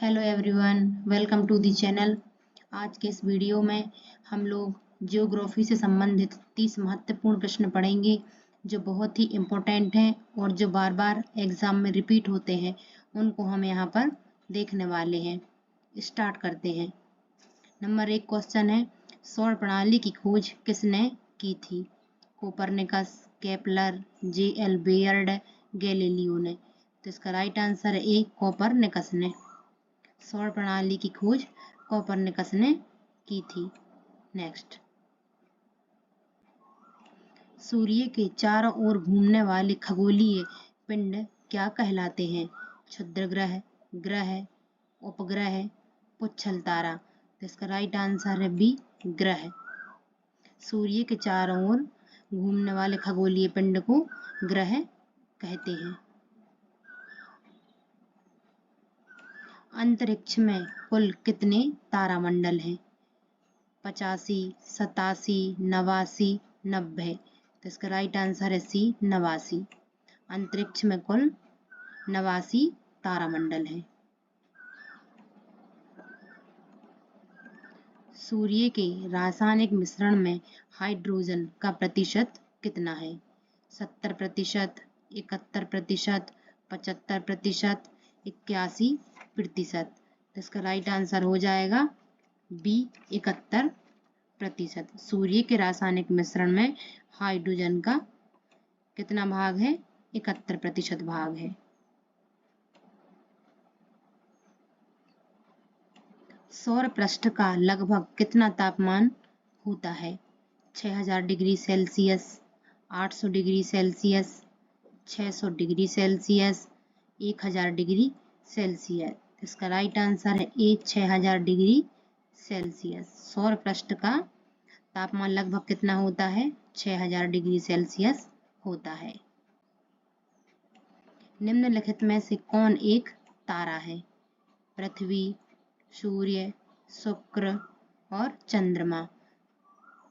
Hello everyone, welcome to the channel. आज के इस वीडियो में हम लोग ज्योग्राफी से संबंधित 30 महत्वपूर्ण प्रश्न पढ़ेंगे जो बहुत ही इम्पोर्टेंट हैं और जो बार बार एग्जाम में रिपीट होते हैं, उनको हम यहाँ पर देखने वाले हैं। स्टार्ट करते हैं। नंबर 1 क्वेश्चन है, सौर प्रणाली की खोज किसने की थी? Copernicus, Kepler, J.L. Baird, Galileo ने। तो इसका राइट आंसर है ए, कोपरनिकस ने। सौर प्रणाली की खोज कोपरनिकस ने की थी। नेक्स्ट, सूर्य के चारों ओर घूमने वाले खगोलीय पिंड क्या कहलाते हैं? क्षुद्र ग्रह, ग्रह, उपग्रह, पुच्छल तारा। तो इसका राइट आंसर है बी, ग्रह। सूर्य के चारों ओर घूमने वाले खगोलीय पिंड को ग्रह कहते हैं। अंतरिक्ष में कुल कितने तारामंडल हैं? 85, 87, 89, 90। तो इसका राइट आंसर है सी, 89। अंतरिक्ष में कुल 89 तारामंडल हैं। सूर्य के रासायनिक मिश्रण में हाइड्रोजन का प्रतिशत कितना है? 70%, 71%, 75%, 81%। तो इसका राइट आंसर हो जाएगा बी, 71%। सूर्य के रासायनिक मिश्रण में हाइड्रोजन का कितना भाग है? 71% भाग है। सौर पृष्ठ का लगभग कितना तापमान होता है? 6000 degree Celsius, 800 degree Celsius, 600 degree Celsius, 1000 degree Celsius. इसका राइट आंसर है ए, 6000 डिग्री सेल्सियस। सौर पृष्ठ का तापमान लगभग कितना होता है? 6000 डिग्री सेल्सियस होता है। निम्नलिखित में से कौन एक तारा है? पृथ्वी, सूर्य, शुक्र और चंद्रमा।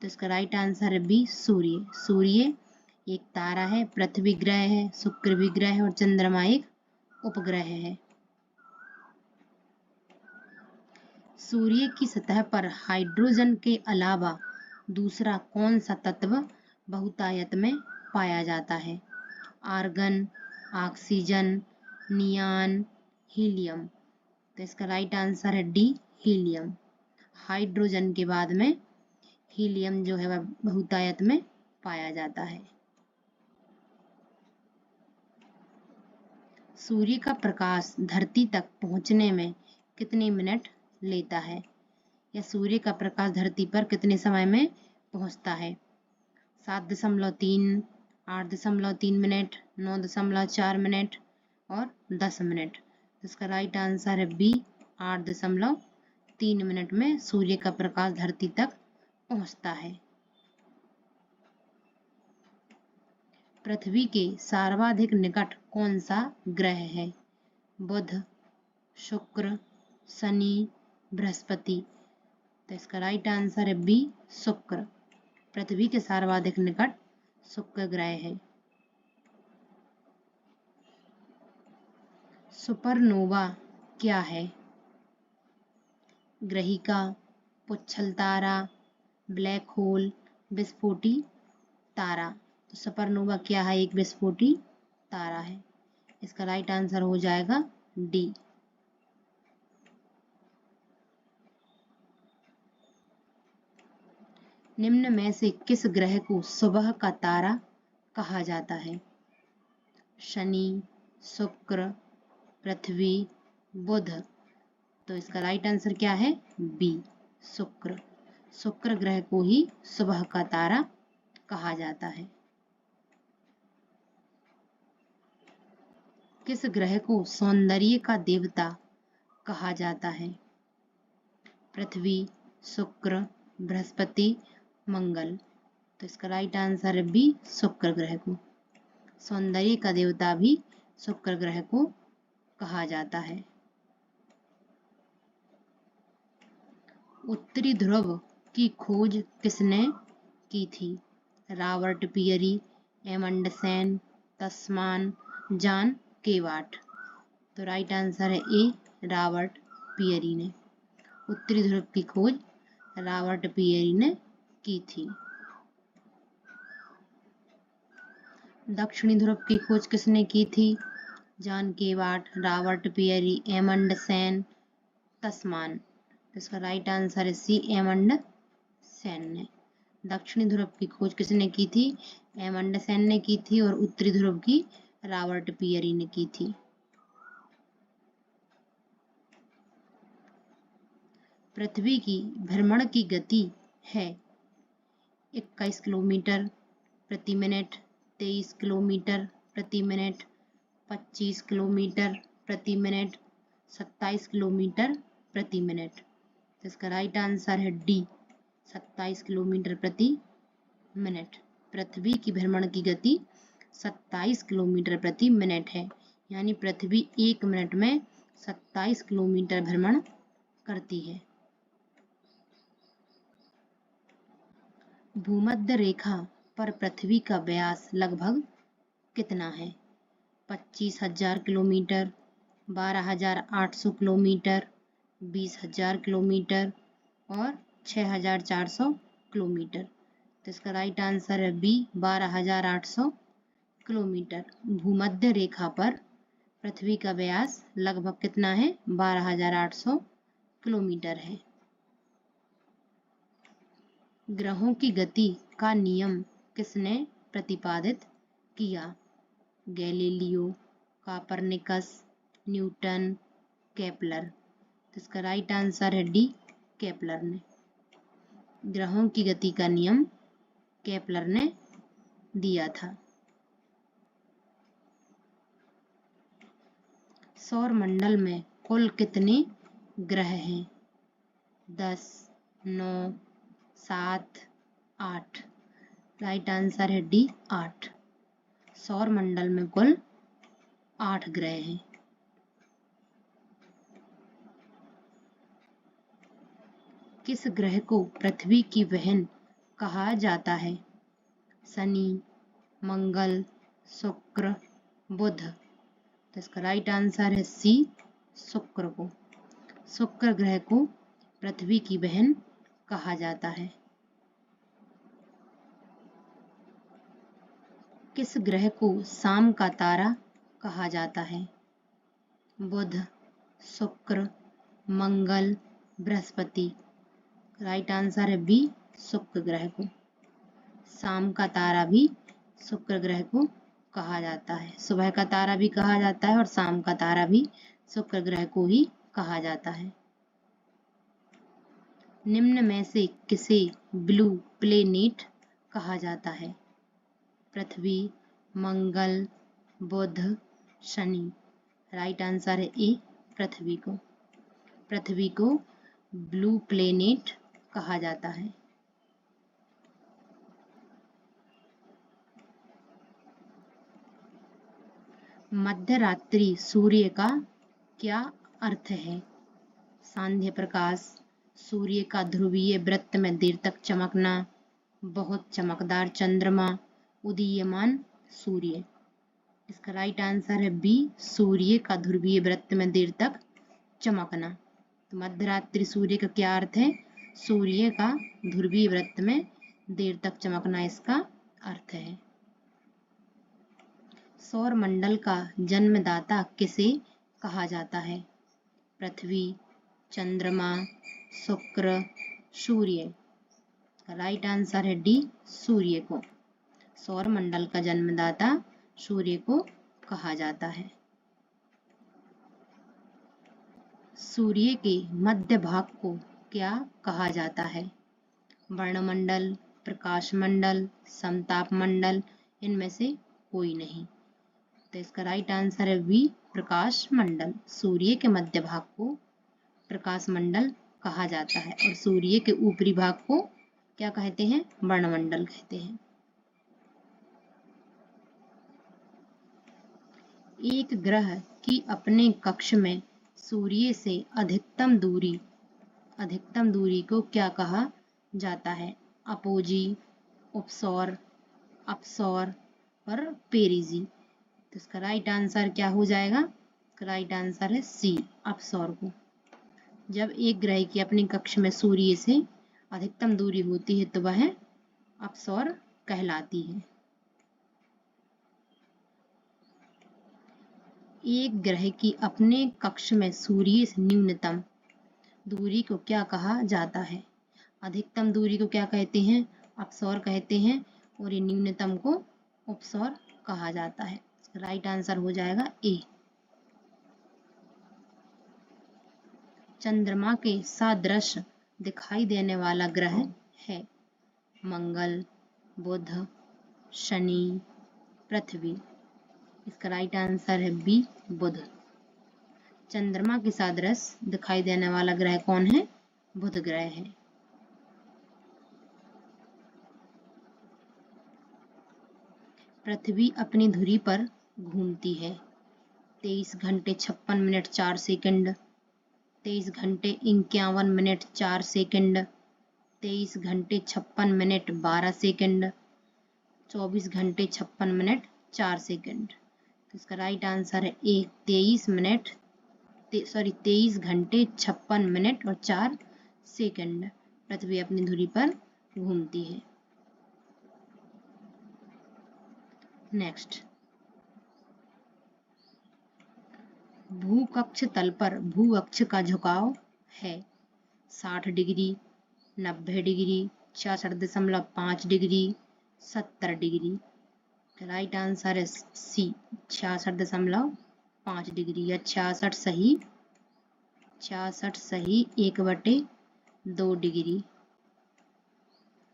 तो इसका राइट आंसर है बी, सूर्य। सूर्य एक तारा है, पृथ्वी ग्रह है, शुक्र भी ग्रह है और चंद्रमा एक उपग्रह है। सूर्य की सतह पर हाइड्रोजन के अलावा दूसरा कौन सा तत्व बहुतायत में पाया जाता है? Argon, oxygen, neon, helium. तो इसका राइट आंसर है डी, हीलियम। हाइड्रोजन के बाद में हीलियम जो है वह बहुतायत में पाया जाता है। सूर्य का प्रकाश धरती तक पहुंचने में कितने मिनट लेता है? या सूर्य का प्रकाश धरती पर कितने समय में पहुंचता है? 7.3, 8.3 मिनट, 9.4 मिनट और 10 मिनट। इसका राइट आंसर है बी, 8.3 मिनट में सूर्य का प्रकाश धरती तक पहुंचता है। पृथ्वी के सर्वाधिक निकट कौन सा ग्रह है? बुध, शुक्र, शनि, बृहस्पति। तो इसका राइट आंसर है बी, शुक्र। पृथ्वी के सर्वाधिक निकट शुक्र ग्रह है। सुपरनोवा क्या है? ग्रहिका, पुच्छल तारा, ब्लैक होल, विस्फोटी तारा। तो सुपरनोवा क्या है? एक विस्फोटी तारा है। इसका राइट आंसर हो जाएगा डी। निम्न में से किस ग्रह को सुबह का तारा कहा जाता है? शनि, शुक्र, पृथ्वी, बुध। तो इसका राइट आंसर क्या है? बी, शुक्र। शुक्र ग्रह को ही सुबह का तारा कहा जाता है। किस ग्रह को सौंदर्य का देवता कहा जाता है? पृथ्वी, शुक्र, बृहस्पति, मंगल। तो इसका राइट आंसर है बी, शुक्र ग्रह को। सौंदर्य का देवता भी शुक्र ग्रह को कहा जाता है। उत्तरी ध्रुव की खोज किसने की थी? रॉबर्ट पियरी, एमंडसेन, तस्मान, जॉन केवाट। तो राइट आंसर है ए, रॉबर्ट पियरी ने। उत्तरी ध्रुव की खोज रॉबर्ट पियरी ने की थी। दक्षिणी ध्रुव की खोज किसने की थी? जॉन केवार्ड, रॉबर्ट पियरी, एमंडसेन, तस्मान। इसका राइट आंसर है सी, एमंडसेन ने। दक्षिणी ध्रुव की खोज किसने की थी? एमंडसेन ने की थी, और उत्तरी ध्रुव की रॉबर्ट पियरी ने की थी। पृथ्वी की भ्रमण की गति है 21 किलोमीटर प्रति मिनट, 23 किलोमीटर प्रति मिनट, 25 किलोमीटर प्रति मिनट, 27 किलोमीटर प्रति मिनट। तो इसका राइट आंसर है डी, 27 किलोमीटर प्रति मिनट। पृथ्वी की भ्रमण की गति 27 किलोमीटर प्रति मिनट है, यानी पृथ्वी 1 मिनट में 27 किलोमीटर भ्रमण करती है। भूमध्य रेखा पर पृथ्वी का व्यास लगभग कितना है? 25,000 किलोमीटर, 12,800 किलोमीटर, 20,000 किलोमीटर और 6,400 किलोमीटर। तो इसका राइट आंसर है बी, 12,800 किलोमीटर। भूमध्य रेखा पर पृथ्वी का व्यास लगभग कितना है? 12,800 किलोमीटर है। ग्रहों की गति का नियम किसने प्रतिपादित किया? Galileo, Copernicus, Newton, Kepler. तो इसका राइट आंसर है डी, केपलर ने। ग्रहों की गति का नियम केपलर ने दिया था। सौर मंडल में कुल कितने ग्रह हैं? 10, 9, 7, 8। राइट आंसर है डी, 8। सौर मंडल में कुल 8 ग्रह हैं। किस ग्रह को पृथ्वी की बहन कहा जाता है? शनि, मंगल, शुक्र, बुध। तो इसका राइट आंसर है सी, शुक्र को। शुक्र ग्रह को पृथ्वी की बहन कहा जाता है। किस ग्रह को शाम का तारा कहा जाता है? बुध, शुक्र, मंगल, बृहस्पति। राइट आंसर है बी, शुक्र ग्रह को। शाम का तारा भी शुक्र ग्रह को कहा जाता है। सुबह का तारा भी कहा जाता है और शाम का तारा भी शुक्र ग्रह को ही कहा जाता है। निम्न में से किसे ब्लू प्लेनेट कहा जाता है? पृथ्वी, मंगल, बुध, शनि। राइट आंसर है ए, पृथ्वी को। पृथ्वी को ब्लू प्लेनेट कहा जाता है। मध्यरात्रि सूर्य का क्या अर्थ है? सांध्य प्रकाश, सूर्य का ध्रुवीय वृत्त में देर तक चमकना, बहुत चमकदार चंद्रमा, उदीयमान सूर्य। इसका राइट आंसर है बी, सूर्य का ध्रुवीय वृत्त में देर तक चमकना। तो मध्यरात्रि सूर्य का क्या अर्थ है? सूर्य का ध्रुवीय वृत्त में देर तक चमकना इसका अर्थ है। सौर मंडल का जन्मदाता किसे कहा जाता है? पृथ्वी, चंद्रमा, शुक्र, सूर्य। राइट आंसर है डी, सूर्य को। सौर मंडल का जन्मदाता सूर्य को कहा जाता है। सूर्य के मध्य भाग को क्या कहा जाता है? वर्णमंडल, प्रकाश मंडल, समताप मंडल। इनमें से कोई नहीं। तो इसका राइट आंसर है बी, प्रकाश मंडल। सूर्य के मध्य भाग को प्रकाश मंडल कहा जाता है और सूर्य के ऊपरी भाग को क्या कहते हैं? वर्णमंडल कहते हैं। एक ग्रह की अपने कक्ष में सूर्य से अधिकतम दूरी को क्या कहा जाता है? अपोजी, उपसौर, अपसौर और पेरिजी। तो इसका राइट आंसर क्या हो जाएगा? राइट आंसर है सी, अपसौर को। जब एक ग्रह की अपनी कक्ष में सूर्य से अधिकतम दूरी होती है तो वह अपसौर कहलाती है। एक ग्रह की अपने कक्ष में सूर्य से न्यूनतम दूरी को क्या कहा जाता है? अधिकतम दूरी को क्या कहते हैं? अपसौर कहते हैं, और ये न्यूनतम को उपसौर कहा जाता है। राइट आंसर हो जाएगा ए। चंद्रमा के सदृश दिखाई देने वाला ग्रह है मंगल, बुध, शनि, पृथ्वी। इसका राइट आंसर है बी, बुध। चंद्रमा के सदृश दिखाई देने वाला ग्रह कौन है? बुध ग्रह है। पृथ्वी अपनी धुरी पर घूमती है 23 घंटे 56 मिनट 4 सेकंड, 23 घंटे 51 मिनट 4 सेकंड, 23 घंटे 56 मिनट 12 सेकंड, 24 घंटे 56 मिनट 4 सेकंड। तो इसका राइट आंसर है ए, 23 घंटे 56 मिनट और 4 सेकंड पृथ्वी अपनी धुरी पर घूमती है। नेक्स्ट, भूकक्ष तल पर भू अक्ष का झुकाव है 60 degree, 90 degree, 66.5 degree, 70 degree. Right answer है सी, 66.5 डिग्री या 66 सही 1/2 डिग्री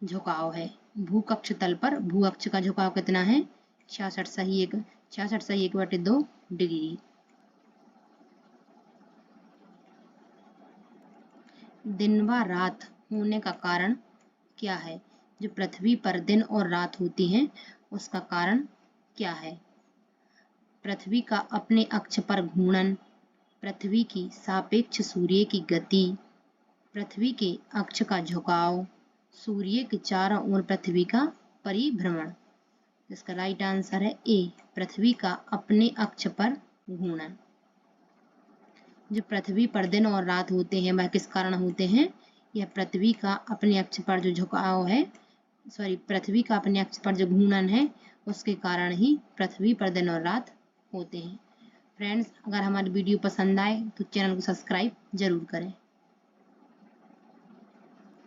झुकाव है। भूकक्ष तल पर भू अक्ष का झुकाव कितना है? 66 सही 1/2 डिग्री। दिन व रात होने का कारण क्या है? जो पृथ्वी पर दिन और रात होती हैं उसका कारण क्या है? पृथ्वी का अपने अक्ष पर घूर्णन, पृथ्वी की सापेक्ष सूर्य की गति, पृथ्वी के अक्ष का झुकाव, सूर्य के चारों ओर पृथ्वी का परिभ्रमण। इसका राइट आंसर है ए, पृथ्वी का अपने अक्ष पर घूर्णन। जो पृथ्वी पर दिन और रात होते हैं वह किस कारण होते हैं? यह पृथ्वी का अपने अक्ष पर जो झुकाव है, पृथ्वी का अपने अक्ष पर जो घूर्णन है उसके कारण ही पृथ्वी पर दिन और रात होते हैं। फ्रेंड्स, अगर हमारी वीडियो पसंद आए तो चैनल को सब्सक्राइब जरूर करें।